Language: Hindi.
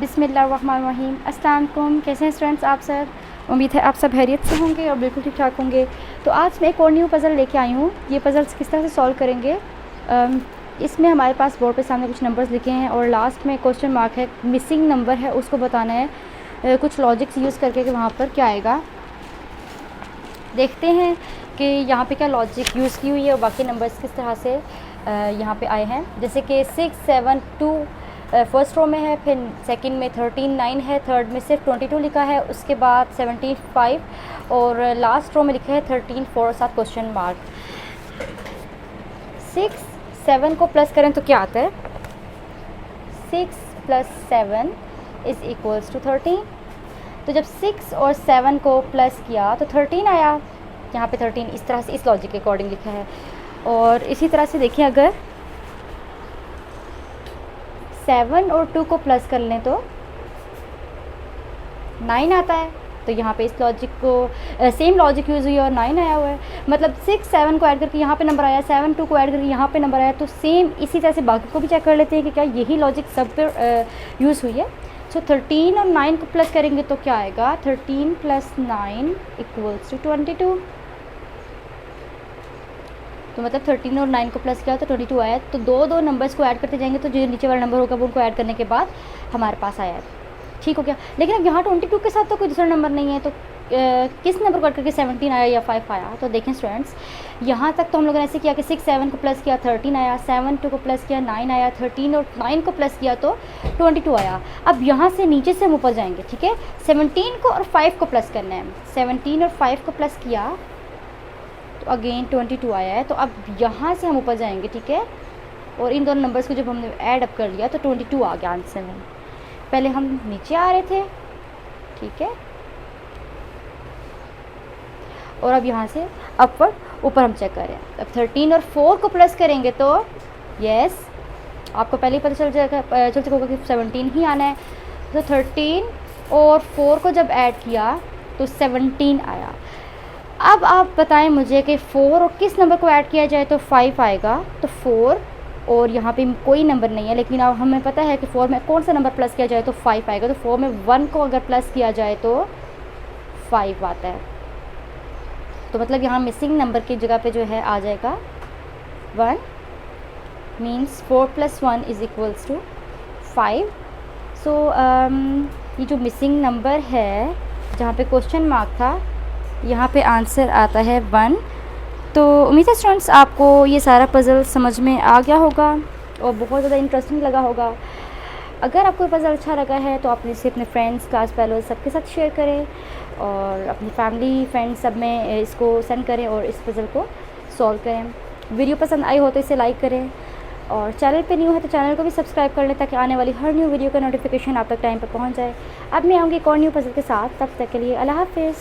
बिस्मिल्लाहिर्रहमानिर्रहीम। अस्सलाम वालेकुम। कैसे हैं स्टूडेंट्स आप सब? उम्मीद है आप सब खैरियत से होंगे और बिल्कुल ठीक ठाक होंगे। तो आज मैं एक और न्यू पज़ल लेके आई हूँ। ये पज़ल्स किस तरह से सॉल्व करेंगे, इसमें हमारे पास बोर्ड पे सामने कुछ नंबर्स लिखे हैं और लास्ट में क्वेश्चन मार्क है, मिसिंग नंबर है, उसको बताना है कुछ लॉजिक्स यूज़ करके कि वहाँ पर क्या आएगा। देखते हैं कि यहाँ पे क्या लॉजिक यूज़ की हुई है और बाकी नंबर्स किस तरह से यहाँ पे आए हैं। जैसे कि 6, 7, 2 फर्स्ट रो में है, फिर सेकंड में 13, 9 है, थर्ड में सिर्फ 22 लिखा है, उसके बाद 17, 5 और लास्ट रो में लिखा है 13, 4 और साथ क्वेश्चन मार्क। 6, 7 को प्लस करें तो क्या आता है? 6 + 7 = 13। तो जब 6 और 7 को प्लस किया तो 13 आया। यहाँ पे 13 इस तरह से इस लॉजिक के अकॉर्डिंग लिखा है। और इसी तरह से देखिए, अगर 7 और 2 को प्लस कर लें तो 9 आता है। तो यहाँ पे इस लॉजिक को सेम लॉजिक यूज़ हुई और 9 आया हुआ है। मतलब 6, 7 को ऐड करके यहाँ पे नंबर आया, 7, 2 को ऐड करके यहाँ पे नंबर आया। तो सेम इसी तरह से बाकी को भी चेक कर लेते हैं कि क्या यही लॉजिक सब पे यूज़ हुई है। सो 13 और 9 को प्लस करेंगे तो क्या आएगा? 13 + 9 = 22। तो मतलब 13 और 9 को प्लस किया तो 22 आया। तो दो नंबर्स को ऐड करते जाएंगे तो जो नीचे वाला नंबर होगा वो उनको ऐड करने के बाद हमारे पास आया। ठीक हो गया। लेकिन अब यहाँ 22 के साथ तो कोई दूसरा नंबर नहीं है, तो किस नंबर को ऐड करके 17 आया या 5 आया? तो देखें स्टूडेंट्स, यहाँ तक तो हम लोगों ने ऐसे किया कि 6, 7 को प्लस किया 13 आया, 7, 2 को प्लस किया 9 आया, 13 और 9 को प्लस किया तो 22 आया। अब यहाँ से नीचे से हम ऊपर जाएंगे, ठीक है। 17 को और 5 को प्लस करना है। 17 और 5 को प्लस किया तो अगेन 22 आया है। तो अब यहाँ से हम ऊपर जाएंगे, ठीक है। और इन दोनों नंबर्स को जब हमने ऐड अप कर लिया तो 22 आ गया आंसर में। पहले हम नीचे आ रहे थे, ठीक है, और अब यहाँ से अपवर्ड ऊपर हम चेक कर रहे हैं। अब 13 और 4 को प्लस करेंगे तो यस, आपको पहले ही पता चल चुका होगा कि 17 ही आना है। तो 13 और 4 को जब ऐड किया तो 17 आया। अब आप बताएं मुझे कि 4 और किस नंबर को ऐड किया जाए तो 5 आएगा। तो 4 और यहाँ पे कोई नंबर नहीं है, लेकिन अब हमें पता है कि 4 में कौन सा नंबर प्लस किया जाए तो 5 आएगा। तो 4 में 1 को अगर प्लस किया जाए तो 5 आता है। तो मतलब यहाँ मिसिंग नंबर की जगह पे जो है आ जाएगा 1, मीन्स 4 + 1 = 5। सो ये जो मिसिंग नंबर है जहाँ पे क्वेश्चन मार्क था, यहाँ पे आंसर आता है 1। तो उम्मीद है स्टूडेंट्स आपको ये सारा पज़ल समझ में आ गया होगा और बहुत ज़्यादा इंटरेस्टिंग लगा होगा। अगर आपको पज़ल अच्छा लगा है तो आप इसे अपने फ्रेंड्स, क्लास फेलोज सबके साथ शेयर करें और अपनी फैमिली, फ्रेंड्स सब में इसको सेंड करें और इस पज़ल को सॉल्व करें। वीडियो पसंद आई हो तो इसे लाइक करें और चैनल पे न्यू है तो चैनल को भी सब्सक्राइब कर लें ताकि आने वाली हर न्यू वीडियो का नोटिफिकेशन आप तक टाइम पर पहुँच जाए। अब मैं आऊँगी एक और न्यू पज़ल के साथ, तब तक के लिए अल्लाह हाफ़िज़।